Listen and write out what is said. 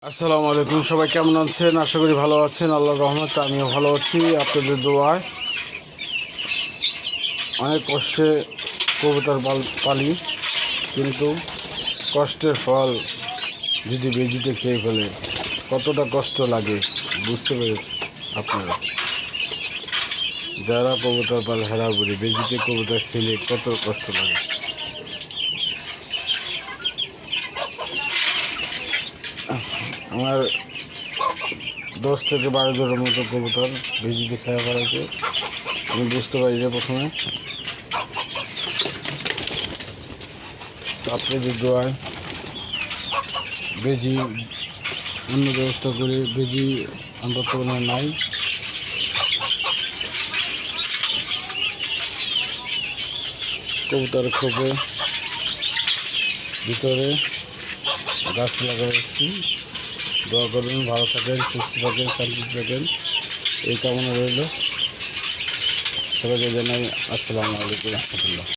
আসসালামু আলাইকুম, সবাই কেমন আছেন? আশা করি ভালো আছেন। আল্লাহর রহমতে আমিও ভালো আছি, আপনাদের দোয়ায়। অনেক কষ্টে কবুতর পালি, কিন্তু কষ্টের ফল যদি বেজিতে খেয়ে ফেলে কতটা কষ্ট লাগে বুঝতে পেরেছেন আপনারা? যারা কবুতর পাল হেরা বুড়ি বেজিতে কবুতর খেলে কত কষ্ট লাগে। আমার 10 থেকে 12 জনের মতো কবুতর বেজিতে খেয়া ফেলাতে আমি বুঝতে পারি যে প্রথমে আপনাদের দোয়ায় বেজি অন্য ব্যবস্থা করে বেজি আমরা তো নাই। কবুতর খোপে ভিতরে গাছ লাগাচ্ছি। দোয়া করবেন, ভালো থাকেন, সুস্থ থাকেন, শান্তিতে থাকেন, এই কামনা রইল। সবাইকে জানাই আসসালামু আলাইকুম রহমতুল্লাহ।